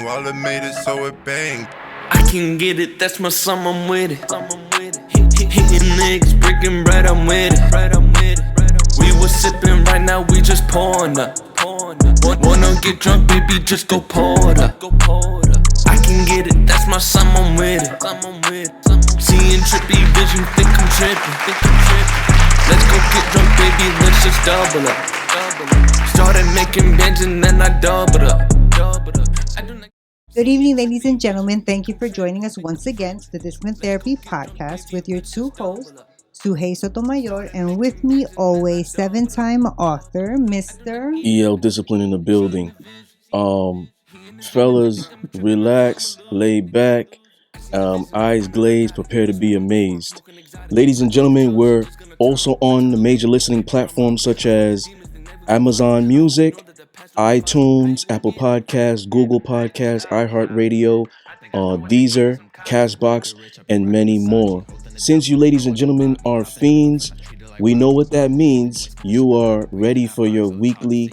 and Wallard made it so it banged. I can get it, that's my sum, I'm with it. Hitting niggas, breaking bread, I'm with it. We was sipping, right now we just pouring up. Wanna get drunk, baby, just go pour it up. I can get it, that's my sum, I'm with it. Seeing trippy vision, think I'm tripping. Let's go get drunk, baby, let's just double up. Started making bands and then I doubled up. Good evening, ladies and gentlemen. Thank you for joining us once again to the Discipline Therapy Podcast with your two hosts, Suhey Sotomayor, and with me always, seven-time author, Mr. EL Discipline in the building. Fellas, relax, lay back, eyes glazed, prepare to be amazed. Ladies and gentlemen, we're also on the major listening platforms such as Amazon Music, iTunes, Apple Podcasts, Google Podcasts, iHeartRadio, Deezer, Castbox, and many more. Since you ladies and gentlemen are fiends, we know what that means. You are ready for your weekly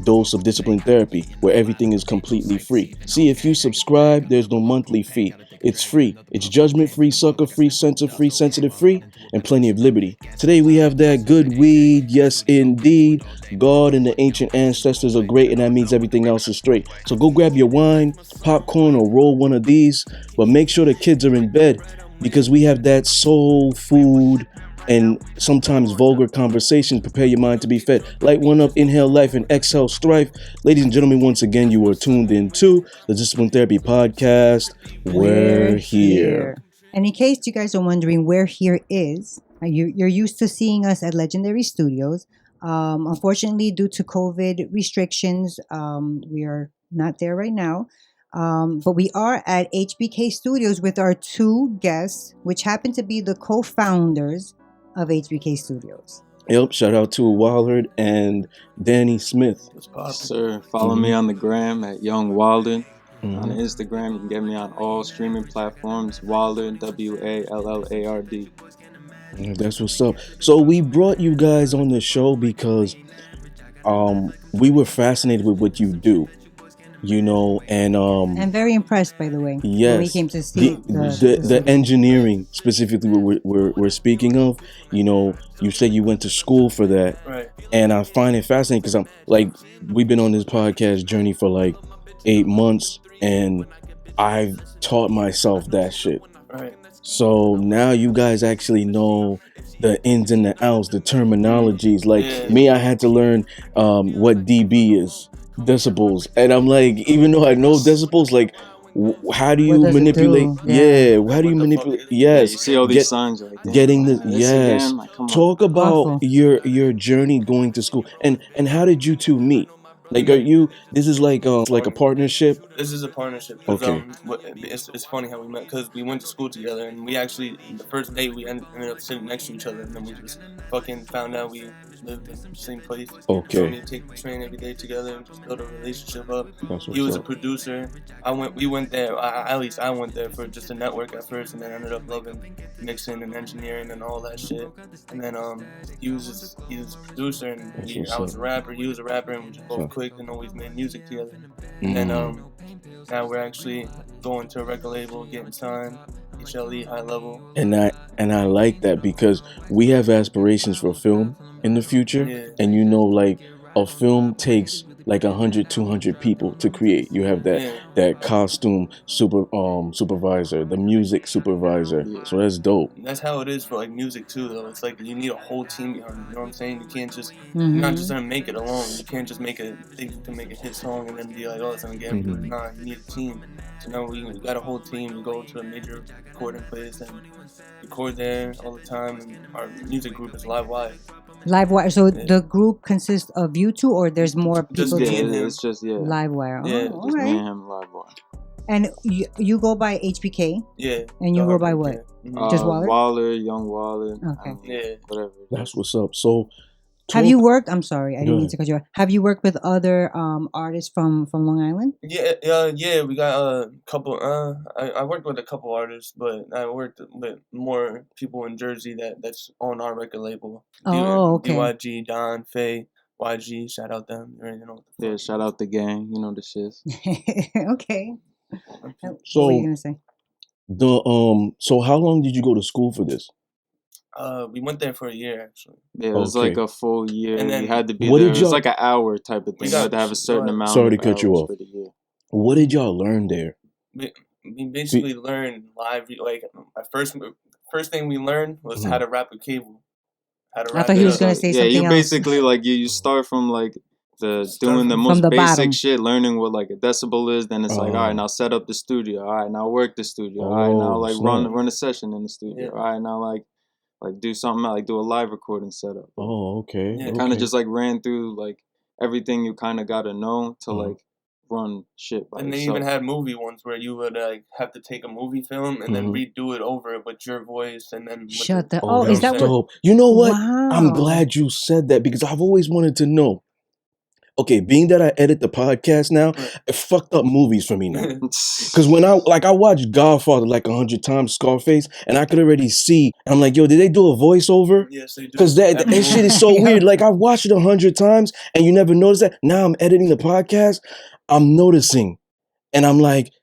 dose of discipline therapy, where everything is completely free. See, if you subscribe, there's no monthly fee. It's free. It's judgment-free, sucker-free, censor-free, sensitive-free, and plenty of liberty. Today we have that good weed. Yes, indeed. God and the ancient ancestors are great, and that means everything else is straight. So go grab your wine, popcorn, or roll one of these, but make sure the kids are in bed, because we have that soul food and sometimes vulgar conversation. Prepare your mind to be fed. Light one up, inhale life, and exhale strife. Ladies and gentlemen, once again, you are tuned into the Discipline Therapy Podcast. We're here. And in case you guys are wondering where here is, you're used to seeing us at Legendary Studios. Unfortunately, due to COVID restrictions, we are not there right now. But we are at HBK Studios with our two guests, which happen to be the co-founders of HBK Studios. Yep, shout out to Wallard and Danny Smith. Yes, sir. Follow me on the gram at Young Wallard. On Instagram, you can get me on all streaming platforms. Wallard, Wallard. That's what's up. So we brought you guys on the show because we were fascinated with what you do. You know, and I'm very impressed, by the way. Yes, when we came to see the engineering specifically we're speaking of. You know, you said you went to school for that, right? And I find it fascinating because I'm like, we've been on this podcast journey for like 8 months, and I've taught myself that shit. Right. So now you guys actually know the ins and the outs, the terminologies. Like me, I had to learn what dB is. Decibels, and I'm like, even though I know decibels, like how do you manipulate? How do you manipulate? Yes, you see all these signs, like getting the yes. Like, talk about your journey going to school, and how did you two meet? Like, are you? This is like a partnership. This is a partnership. Okay. It's funny how we met because we went to school together, and we actually the first day we ended up sitting next to each other, and then we just fucking found out we lived in the same place. Okay. So we take the train every day together and just build a relationship up. He was a producer. We went there. At least I went there for just a network at first, and then ended up loving mixing and engineering and all that shit. And then he was a producer, and I was a rapper. He was a rapper, and we just both clicked and always made music together. And then now we're actually going to a record label, getting signed, HLE, high level. And I like that because we have aspirations for film in the future, and you know, like a film takes like 100, 200 people to create. You have that costume supervisor, the music supervisor. So that's dope. That's how it is for like music too, though. It's like you need a whole team behind you. You know what I'm saying? You can't just you're not just gonna make it alone. You can't just think you can make a hit song and then be like, oh, it's gonna get everybody. Nah, you need a team. So now we got a whole team. We go to a major recording place and record there all the time. And our music group is Live Wire. Live Wire. So the group consists of you two, or there's more people? It's just Live Wire. Yeah, all just right. me and him, Live Wire. And you go by HBK? Yeah. And you go by what? Just Wallard? Wallard, Young Wallard. Okay. Whatever. That's what's up. So have you worked? I'm sorry, I didn't mean to cut you off. Have you worked with other artists from Long Island? Yeah. We got a couple. I worked with a couple artists, but I worked with more people in Jersey that's on our record label. Oh, okay. DYG, Don, Faye, YG. Shout out them. You know. Yeah, shout out the gang. You know the shit. Okay. What So were you gonna say? so how long did you go to school for this? We went there for a year actually. Yeah, it was like Okay. a full year. And We then had to be What there. did It was y'all- like an hour type of We thing. You had got- to have a certain go ahead. amount Sorry of to cut you hours off. for the year. What did y'all learn there? We basically learned live. Like my first thing we learned was how to wrap a cable. How to I wrap thought it he was up. gonna say Yeah, something you else. basically like you start from like doing the from most the basic bottom. shit, learning what like a decibel is. Then it's like, all right, now set up the studio. All right, now work the studio. All right, now Oh, like snap. run a session in the studio. Yeah. All right, now like do something like do a live recording setup. Oh, okay. Yeah. Kind of okay. just like ran through like everything you kind of got to know to like run shit by And they yourself. even had movie ones where you would like have to take a movie film and then redo it over with your voice and then with Shut the. Oh, Oh, is that's that what? dope. You know what? I'm Wow. glad you said that because I've always wanted to know. Okay, being that I edit the podcast now, it fucked up movies for me now. Because when I watched Godfather like 100 times, Scarface, and I could already see, and I'm like, yo, did they do a voiceover? Yes, they do. Because that shit is so weird. Like I've watched it 100 times, and you never notice that. Now I'm editing the podcast, I'm noticing, and I'm like,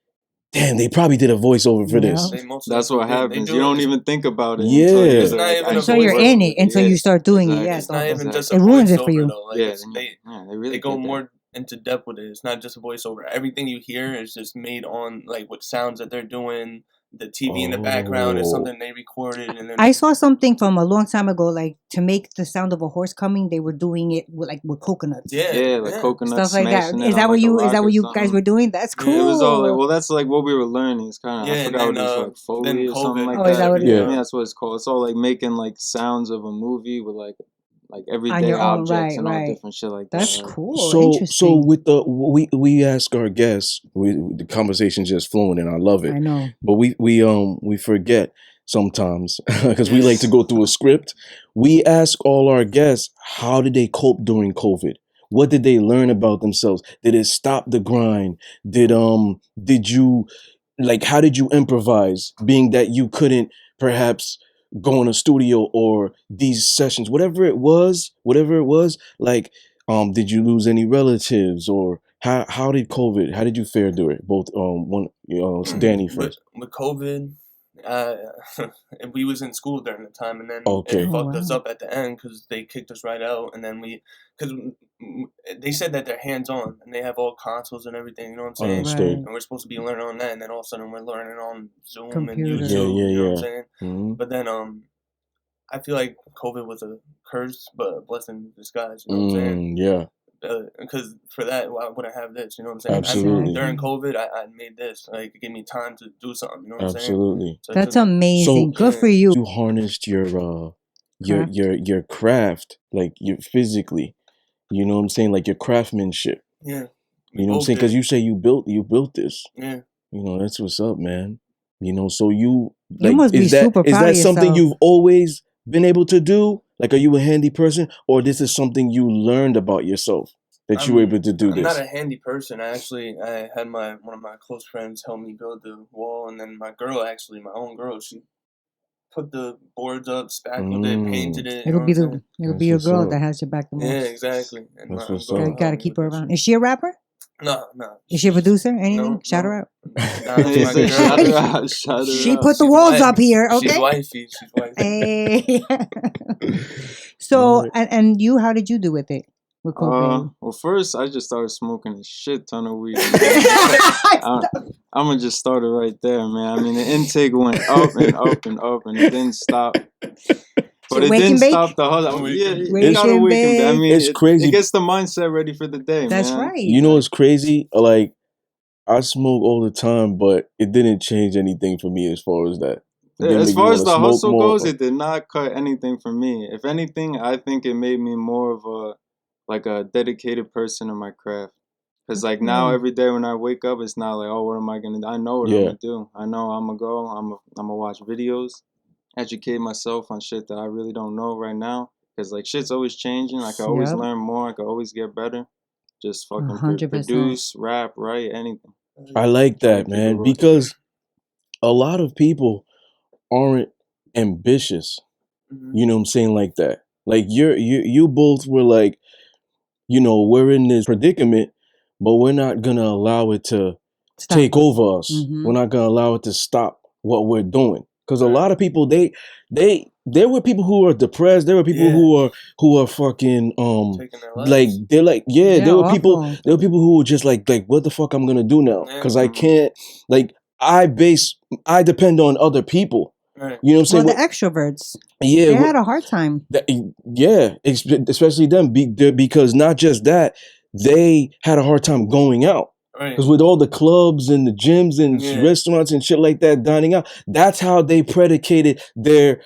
damn, they probably did a voiceover for this. They most That's what likely did. They happens. do You don't it. even think about it Yeah. until you It's like, not even a Until you're voiceover. in it, until you start doing it. Yeah, It's not even just a it ruins it for voiceover, you. though. Like Yeah, it's, they really they go did that. more into depth with it. It's not just a voiceover. Everything you hear is just made on like what sounds that they're doing. The TV in the background is Oh. something they recorded, and then I saw something from a long time ago, like to make the sound of a horse coming, they were doing it with coconuts. Yeah, like coconut Stuff like that. smashing it Is on, that what like, a you? Is rock that or what you something. guys were doing? That's cool. Yeah, it was all like, well, that's like what we were learning. It's kind of, I and forgot what then, it was, like Foley then or something COVID. like Oh, that. is that what it Yeah, is? I think that's what it's called. It's all like making like sounds of a movie with like On everyday your own, objects right, and all right. different shit like That's that. Right? cool. So Interesting. with we ask our guests, the conversation's just flowing and I love it. I know. But we forget sometimes because we like to go through a script. We ask all our guests, how did they cope during COVID? What did they learn about themselves? Did it stop the grind? Did you like how did you improvise being that you couldn't perhaps go in a studio or these sessions, whatever it was, like did you lose any relatives or how did you fare during it? Both Danny first. With COVID, and we was in school during the time, and then Okay. it Oh, fucked us wow. up at the end because they kicked us right out, and then because they said that they're hands on and they have all consoles and everything. You know what I'm saying? Understood. And we're supposed to be learning on that, and then all of a sudden we're learning on Zoom Computer. and YouTube. Yeah, You know what I'm yeah. saying? Mhm. But then I feel like COVID was a curse, but a blessing in disguise. You know what I'm saying? Yeah, Because for that, I wouldn't have this. You know what I'm saying? absolutely. During COVID, I made this. Like, it gave me time to do something. You know what I'm saying? Absolutely. So That's took- amazing. So- Good for you. You harnessed your Craft. your craft, like your physically, you know what I'm saying, like your craftsmanship. Yeah. You know what I'm saying? Because you say you built this. Yeah. You know, that's what's up, man. You know, so you must be super is proud that of something yourself. you've always been able to do? Like, are you a handy person, or this is something you learned about yourself that you were able to do I'm this? not a handy person. I had one of my close friends help me build the wall, and then my own girl, she put the boards up, spackled it, painted it. It'll be you know what I'm it'll That's be your what's girl up. that has your back the most. saying? Yeah, exactly. And That's my what's girl up. helped Gotta me keep with her that around. shit. Is she a rapper? No. Is she a producer? Anything? No, Shout no. her out. Nah, that's He my said, girl. shout her out, shout her She out. put the She's walls white. up here. She's Okay. wifey. She's wifey. Hey. So Right. and you, how did you do with it? With COVID? Well, first I just started smoking a shit ton of weed. I'm gonna just start it right there, man. I mean, the intake went up and up and up, and it didn't stop. But it wake didn't and bake? stop the hustle. Yeah, Wake it gotta and wake and bake. I bake. mean, It's crazy. It gets the mindset ready for the day, That's man. right. You know, it's crazy. Like, I smoke all the time, but it didn't change anything for me as far as that. It didn't As make me far as wanna the smoke hustle more. goes, it did not cut anything for me. If anything, I think it made me more of a dedicated person in my craft. Cause like now every day when I wake up, it's not like, oh, what am I gonna do? I know what I'm gonna do. I know I'm gonna go. I'm gonna watch videos, educate myself on shit that I really don't know right now. Cause like shit's always changing. I can always Yep. learn more. I can always get better. Just fucking 100%. produce, rap, write, anything. I like Trying to that, keep it man, real. because a lot of people aren't ambitious. You know what I'm saying? Like that. Like you both were like, you know, we're in this predicament, but we're not gonna allow it to take over us. Mhm. We're not gonna allow it to stop what we're doing. Because a Right. lot of people, there were people who are depressed. There were people Yeah. who are fucking Taking their lives. like they're like They're there were people awful. who were just like what the fuck I'm gonna do now? Yeah. Because I can't like I depend on other people. Right. You know what I'm Well, saying? the extroverts, Yeah, they had a hard time. especially them because not just that, they had a hard time going out. Right. Because with all the clubs and the gyms and Yeah. restaurants and shit like that dining out, that's how they predicated their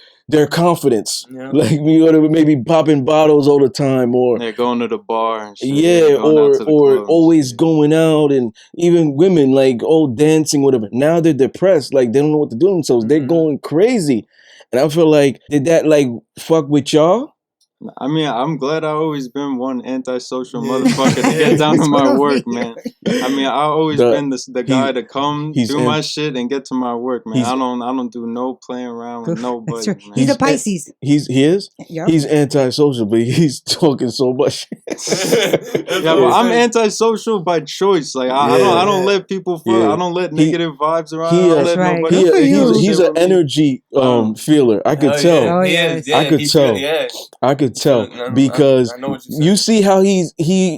confidence. Yeah. Like you know, maybe popping bottles all the time, or They're going to the bar and shit. yeah, going out to the or club and always shit. going out, and even women like dancing, whatever. Now they're depressed, like they don't know what to do themselves. They're going crazy, and I feel like did that like fuck with y'all? I mean, I'm glad I always been one antisocial Yeah. motherfucker to get down to my work, man. I mean, I always been the guy to come do my shit and get to my work, man. I don't do no playing around with nobody, man. He's a Pisces. He is. Yep. He's antisocial, but he's talking so much. Yeah, but I'm antisocial by choice. Like I don't let people I don't let negative vibes around. I don't let nobody. Good for you. He's an energy feeler. I could tell. Oh, yes. I could tell. I could tell because you see how he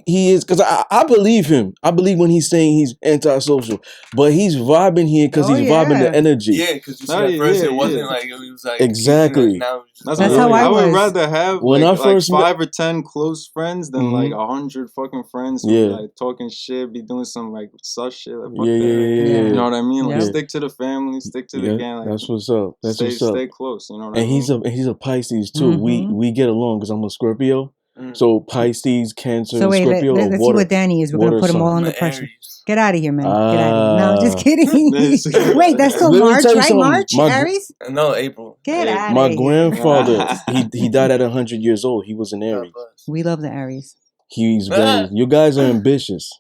is. Because I believe him. I believe when he's saying he's antisocial, but he's vibing here because he's vibing the energy. Yeah, because you see at first it wasn't like it was like exactly. That's how I would rather have when I first like 5 or 10 close friends than like 100 fucking friends who like talking shit, be doing some like sus shit. Like, fuck that. You know what I mean? Like stick to the family, stick to the gang. Like, that's what's up. That's what's up. Stay close. You know what and I mean? he's a Pisces too. We get along because I'm a Scorpio. So Pisces, Cancer, so wait, Scorpio. let's see what Danny is. We're gonna put him all under pressure. Get out of here, man. Get out of here. No, I'm just kidding. Wait, that's still March, right? March, Aries? No, April. Get out of here. My grandfather, he died at 100 years old. He was an Aries. We love the Aries. He's very. You guys are ambitious.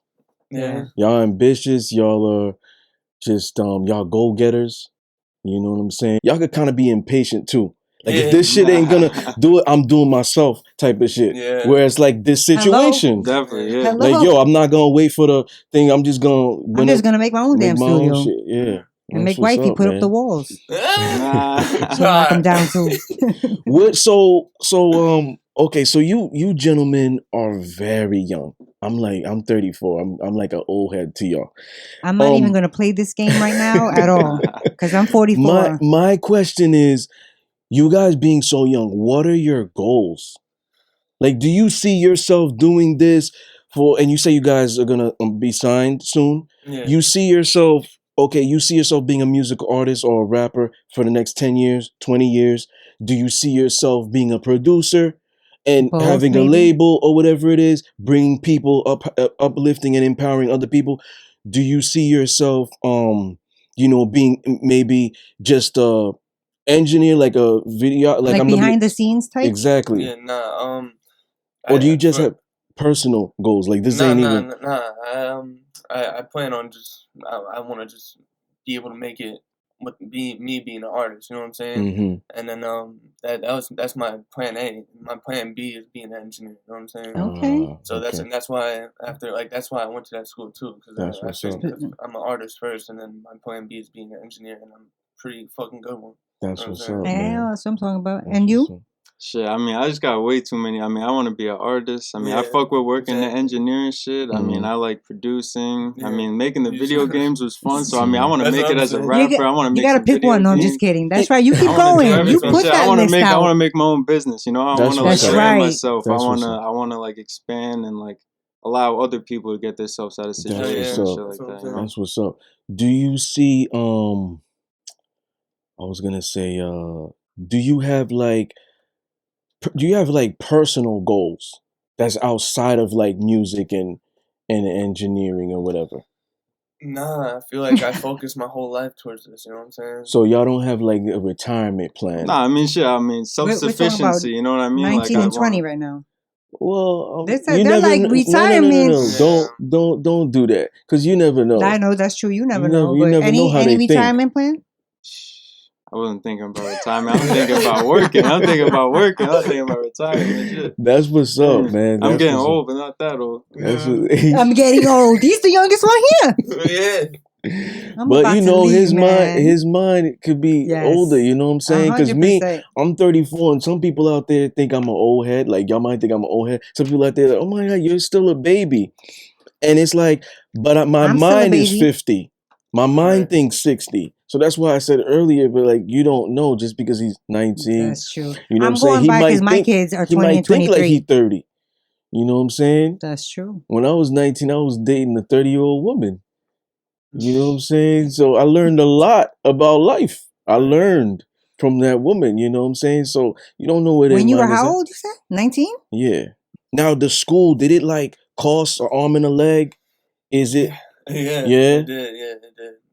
Yeah. Y'all ambitious. Y'all are just y'all go getters. You know what I'm saying? Y'all could kind of be impatient too. Like if this shit ain't gonna do it, I'm doing myself type of shit. Yeah. Whereas like this situation, definitely, yeah. Like yo, I'm not gonna wait for the thing. I'm just gonna make my own damn studio. Shit. Yeah. And make wifey put up the walls. So knock them down too. Okay, so you gentlemen are very young. I'm 34. I'm like an old head to y'all. I'm not even gonna play this game right now at all because I'm 44. My question is, you guys being so young, what are your goals? Like, do you see yourself doing this and you say you guys are gonna be signed soon? Yeah. You see yourself being a musical artist or a rapper for the next 10 years, 20 years? Do you see yourself being a producer and having a label or whatever it is, bringing people up, uplifting and empowering other people? Do you see yourself, being maybe just a engineer, like a video, like I'm behind the scenes type? Exactly. Yeah, nah. Or do you just have personal goals? Like this ain't even. I plan on just. I want to just be able to make it with me being an artist. You know what I'm saying? Mm-hmm. And then that's my plan A. My plan B is being an engineer. You know what I'm saying? Okay. So that's why that's why I went to that school too, because I'm an artist first, and then my plan B is being an engineer, and I'm pretty fucking good one. That's what's up. Yeah, that's what I'm talking about. And you? Shit, I mean, I just got way too many. I mean, I want to be an artist. I mean, I fuck with working the engineering shit. I mean, I like producing. I mean, making the video games was fun. So, I mean, I want to make it as a rapper. I want to make. You gotta pick one. No, I'm just kidding. That's right. You keep going. You put that list out. I want to make my own business. You know, I want to like brand myself. I want to like expand and like allow other people to get themselves out of situations and shit like that. That's what's up. Do you see? I was gonna say, do you have like personal goals that's outside of like music and engineering or whatever? Nah, I feel like I focus my whole life towards this. You know what I'm saying? So y'all don't have like a retirement plan? Nah, I mean, shit. I mean, self-sufficiency. You know what I mean? 19 and 20 right now. Well, they're like retirement. No. Don't do that, because you never know. I know that's true. You never know. You never know how any they retirement plan? I wasn't thinking about retirement. I'm thinking about working. I'm thinking about retirement. Shit. That's what's up, man. I'm getting old, but not that old. I'm getting old. He's the youngest one here. Yeah. I'm But about you to know, leave, man. his mind could be Yes. older. You know what I'm saying? Because me, 100%. I'm 34, and some people out there think I'm an old head. Like y'all might think I'm an old head. Some people out there, like, oh my god, you're still a baby. And it's like, but my I'm still a mind is baby. 50. My mind thinks 60. So that's why I said earlier, but like you don't know just because he's 19. That's true. You know what I'm I'm saying? going He by might because my think kids are he 20 and might think 23. like he's 30. You know what I'm saying? That's true. When I was 19, I was dating a 30-year-old woman. You know what I'm saying? So I learned a lot about life. I learned from that woman, you know what I'm saying? So you don't know where their When you were mind is how at. old, you said? 19? Yeah. Now the school, did it like cost an arm and a leg? Is it? Yeah, Yeah. it did.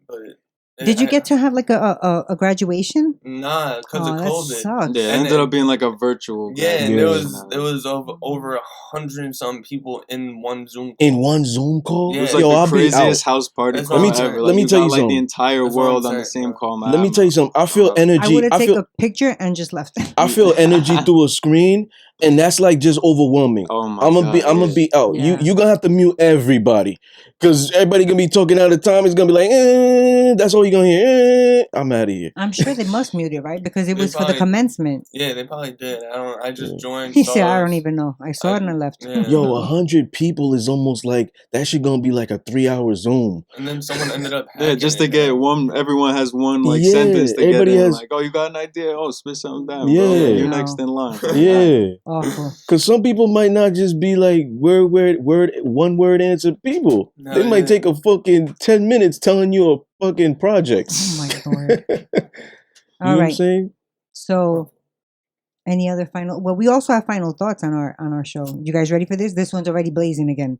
But Did you get to have like a graduation? Nah, because of Oh, that COVID. sucks. Yeah, it And ended then- up being like a virtual. Yeah, and graduation. there was over 100 and some people in one Zoom call. In one Zoom call? Yeah. It was like Yo, the I'll be out. craziest house party That's call what I'm ever. saying. Let me you tell got you like the something. entire That's what I'm world on the saying, same bro. call. Man, Let me tell you something. I feel I energy. would have I taken feel a picture and just left. I feel energy through a screen, and that's like just overwhelming. Oh my I'm god! gonna be out. Yeah. You gonna have to mute everybody, cause everybody gonna be talking at a time. It's gonna be like, that's all you're gonna hear. I'm out of here. I'm sure they must mute it, right? Because it They was for the probably- commencement. Yeah, they probably did. I just joined. He said, I saw don't us. even know. I saw it and I left. Yeah. Yo, 100 people is almost like that. Shit gonna be like a 3-hour Zoom. And then someone ended up Yeah, hacking just to it, get man. one. Everyone has one like Yeah, sentence to everybody get in. has- Like, oh, you got an idea? Oh, spit something down, Yeah. bro. Like, you're No. next in line. Yeah, Awful. cause some people might not just be like word, one word answer people. No, They might yeah. take a fucking 10 minutes telling you a fucking project. Oh my lord. You know All what I'm right. saying? So any other final we also have final thoughts on our show. You guys ready for this? This one's already blazing again.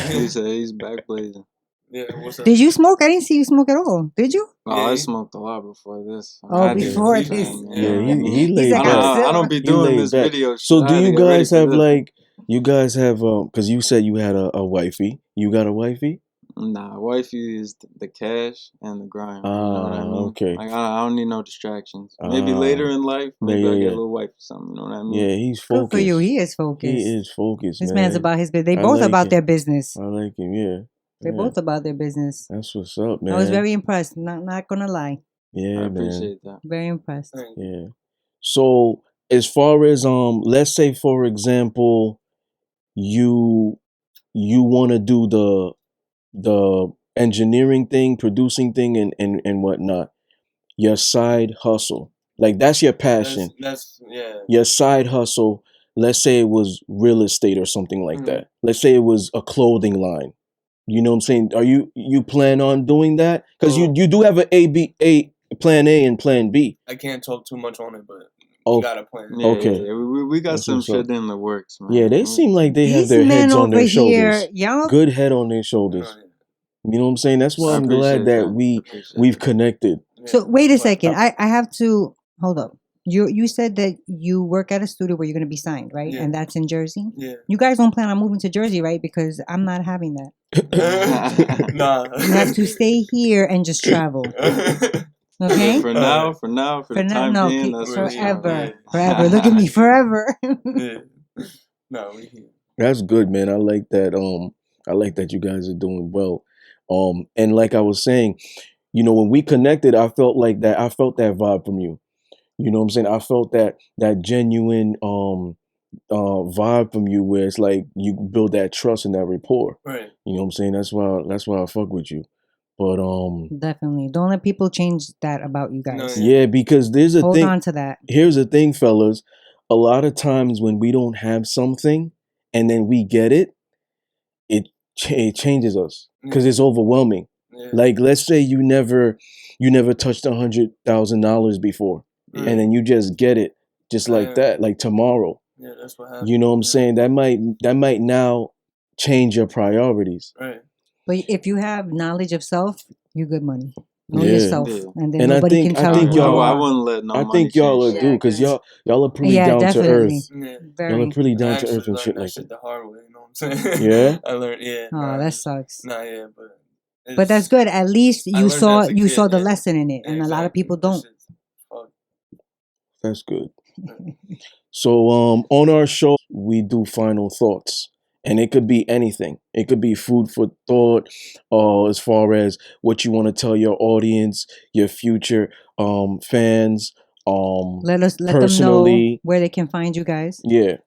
He said he's back blazing. Yeah, what's up? Did you smoke? I didn't see you smoke at all. Did you? Oh, Yeah. I smoked a lot before this. Oh, I had to before get this. some, Yeah, you know. he He's laid like, back. I'm I don't be He doing laid this back. video. So shit. I do had to you get ready guys for have this. like you guys have because you said you had a wifey. You got a wifey? Nah, wifey is the cash and the grind. You know what I mean? Okay. Like, I don't need no distractions. Maybe later in life, maybe yeah, I'll get yeah. a little wife or something. You know what I mean? Yeah, he's Good focused. for you. He is focused. He is focused. This man. man's about his business. They I both like about him. their business. I like him. Yeah. They're Yeah. both about their business. That's what's up, man. I was very impressed. Not gonna lie. Yeah, I man. appreciate that. Very impressed. Thank you. Yeah. So as far as let's say for example, you want to do the engineering thing, producing thing, and whatnot. Your side hustle, like that's your passion. That's yeah. Your side hustle. Let's say it was real estate or something like that. Let's say it was a clothing line. You know what I'm saying? Are you plan on doing that? Because you do have a plan A and plan B. I can't talk too much on it, but Oh, we got a plan. Yeah, Okay. yeah. We got That's some what's up. shit in the works, man. Yeah, they seem like they have These their men heads on over their here, shoulders. y'all. Good head on their shoulders. No, You know what I'm saying? That's why I I'm glad appreciate that that. Appreciate we've that. connected. yeah. So wait a But- second. I have to hold up. You said that you work at a studio where you're gonna be signed, right? Yeah. And that's in Jersey. Yeah. You guys don't plan on moving to Jersey, right? Because I'm not having that. Nah. You have to stay here and just travel. Okay? For now, for the time no, being, that's what's up. forever. Forever. Look at me, forever. Yeah. No, we here. That's good, man. I like that. I like that you guys are doing well. And like I was saying, you know, when we connected, I felt like that. I felt that vibe from you. You know what I'm saying? I felt that genuine vibe from you, where it's like you build that trust and that rapport. Right. You know what I'm saying? That's why I fuck with you. But Definitely. Don't let people change that about you guys. No, yeah, because there's a Hold thing. on to that. Here's the thing, fellas. A lot of times when we don't have something and then we get it, it changes us because it's overwhelming. Yeah. Like, let's say you never touched $100,000 before, Right. and then you just get it just like Yeah. that, like tomorrow. Yeah, that's what happened. You know what I'm Yeah. saying? That might now change your priorities. Right. But if you have knowledge of self, you good money. Know Yeah. yourself. Yeah. And then And I nobody think- can I tell think you who y'all- you I are. wouldn't let no I money think y'all change are shit. do because Yeah, y'all are pretty Yeah, down definitely. to earth. Yeah. Y'all Very. are pretty I down to actually earth and learned shit that like shit that. the hard way, you know what I'm saying? Yeah? I learned, yeah. Oh, nah, that it's- sucks. Nah, yeah, but. But that's good. At least I you learned saw as a you kid, saw the yeah. lesson in it, Yeah, and a lot of exactly. people That don't. shit's fucked. That's good. So on our show we do final thoughts, And it could be anything. It could be food for thought, as far as what you want to tell your audience, your future fans, let them know personally. where they can find you guys. Yeah.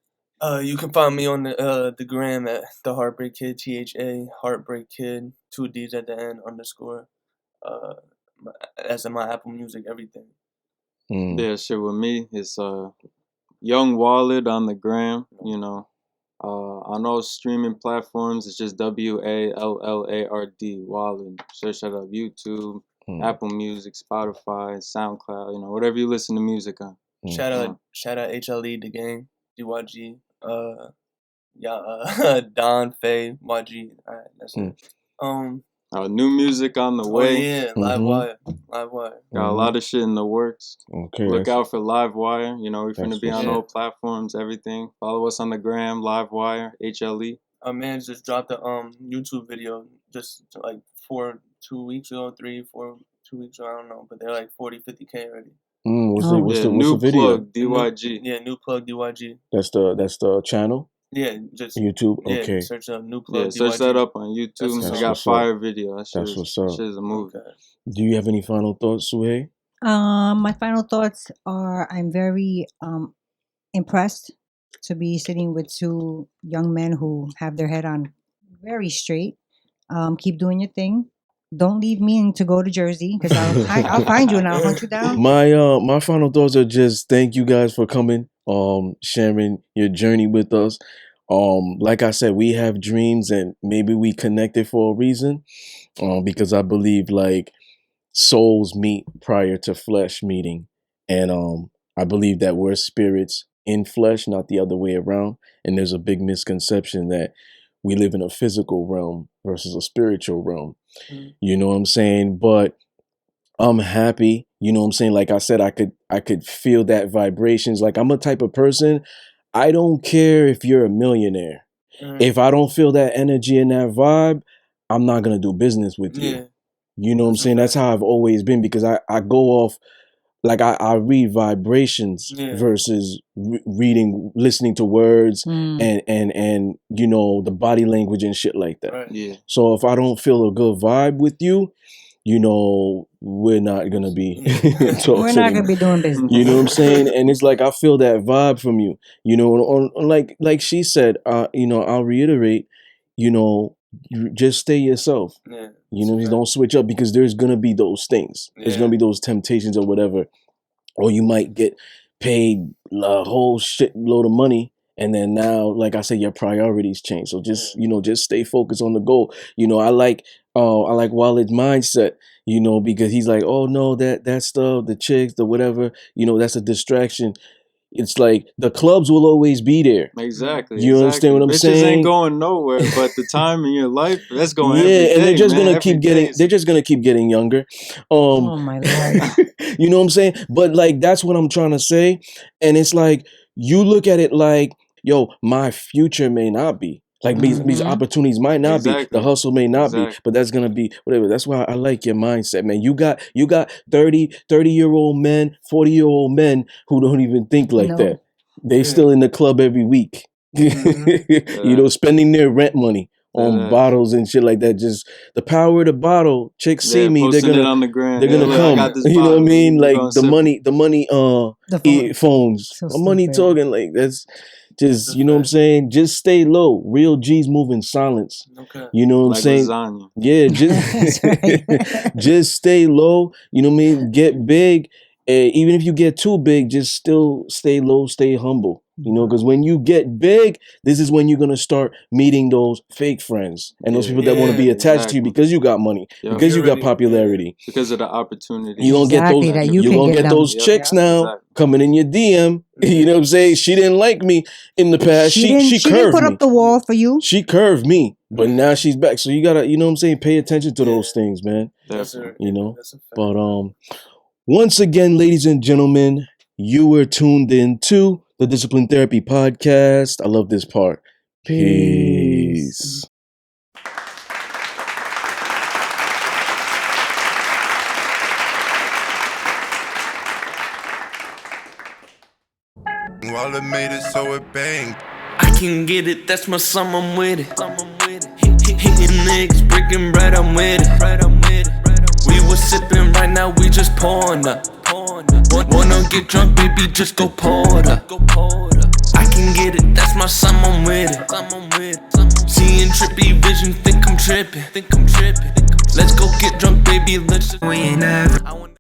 You can find me on the gram at the Heartbreak Kid, THA Heartbreak Kid, 2 D's at the end _ that's in my Apple Music, everything. Yeah, shit with me, it's Young Wallard on the gram, you know. On all streaming platforms, it's just WALLARD, Wallard. Search that up, YouTube, Apple Music, Spotify, SoundCloud, you know, whatever you listen to music on. Shout out HLE, The Gang, DYG, Don, Faye, YG. Alright, that's it. New music on the way. Oh yeah, Livewire. Got a lot of shit in the works. Okay. Look out for Livewire. You know, we're finna be on all platforms, everything. Follow us on the gram, Livewire, HLE. Our man just dropped a YouTube video just like 2 weeks ago, 3, 4, 2 weeks ago, I don't know, but they're like 40, 50K already. What's the new video? Plug, DYG. New Plug, DYG. That's the channel? Yeah, just YouTube. Okay. Yeah, search up New Plug. Yeah, search DYG. that up on YouTube. They got fire video. That's what's up. Shit is a movie. Okay. Do you have any final thoughts, Suhey? My final thoughts are I'm very impressed to be sitting with 2 young men who have their head on very straight. Keep doing your thing. Don't leave me to go to Jersey because I'll find you and I'll hunt you down. My final thoughts are just thank you guys for coming, sharing your journey with us. Like I said, we have dreams and maybe we connected for a reason. Because I believe like souls meet prior to flesh meeting, and I believe that we're spirits in flesh, not the other way around. And there's a big misconception that we live in a physical realm versus a spiritual realm. You know what I'm saying? But I'm happy. You know what I'm saying? Like I said, I could feel that vibrations. Like I'm a type of person, I don't care if you're a millionaire. If I don't feel that energy and that vibe, I'm not going to do business with you. You know what I'm saying? That's how I've always been, because I go off, like I read vibrations versus listening to words and you know, the body language and shit like that. Right. Yeah. So if I don't feel a good vibe with you, you know, we're not gonna be we're not gonna be doing business. You know what I'm saying? And it's like I feel that vibe from you. You know, like she said, you know, I'll reiterate, you know, you just stay yourself. Yeah. You know, you don't switch up, because there's gonna be those things. There's gonna be those temptations or whatever. Or you might get paid a whole shitload of money, and then now, like I said, your priorities change. So just, you know, just stay focused on the goal. You know, I like Walid's mindset, you know, because he's like, oh no, that stuff, the chicks, the whatever, you know, that's a distraction. It's like the clubs will always be there. Exactly. You understand what I'm Bitches saying? Ain't going nowhere, but the time in your life, that's going every and day, they're just man, gonna keep getting. They're just gonna keep getting younger. Oh my Lord. You know what I'm saying? But like that's what I'm trying to say. And it's like you look at it like, yo, my future may not be. Like these opportunities might not be. The hustle may not be, but that's gonna be whatever. That's why I like your mindset, man. You got 30-year-old men, 40-year-old men who don't even think like that. They still in the club every week. You know, spending their rent money on bottles and shit like that. Just the power of the bottle. Chicks see me, they're gonna on the gram. They're gonna come. You know what I mean? Like the money phones. So Money stupid. talking, like that's just, you know what I'm saying? Just stay low. Real G's move in silence. Okay. You know what I'm Like saying? lasagna. Yeah, just just stay low. You know what I mean? Get big. Even if you get too big, just still stay low, stay humble. You know, because when you get big, this is when you're gonna start meeting those fake friends and those people that want to be attached to you because you got money, because you got popularity, because of the opportunity. You gonna get those. You gonna get those chicks now coming in your DM. You know what I'm saying? She didn't like me in the past. She didn't curved put me. up the wall for you. She curved me, but now she's back. So you gotta, you know what I'm saying? Pay attention to those things, man. You know. But once again, ladies and gentlemen, you were tuned in to the Discipline Therapy Podcast. I love this part. Peace. Wallard made it so it banged. I can get it, that's my sum, I'm with it. Hitting niggas, breaking bread, I'm with it. We was sipping, right now we just pouring up. Wanna get drunk, baby, just go pour it up. I can get it, that's my sum, I'm with it. Seeing trippy vision, think I'm tripping. Let's go get drunk, baby, let's just. We ain't never.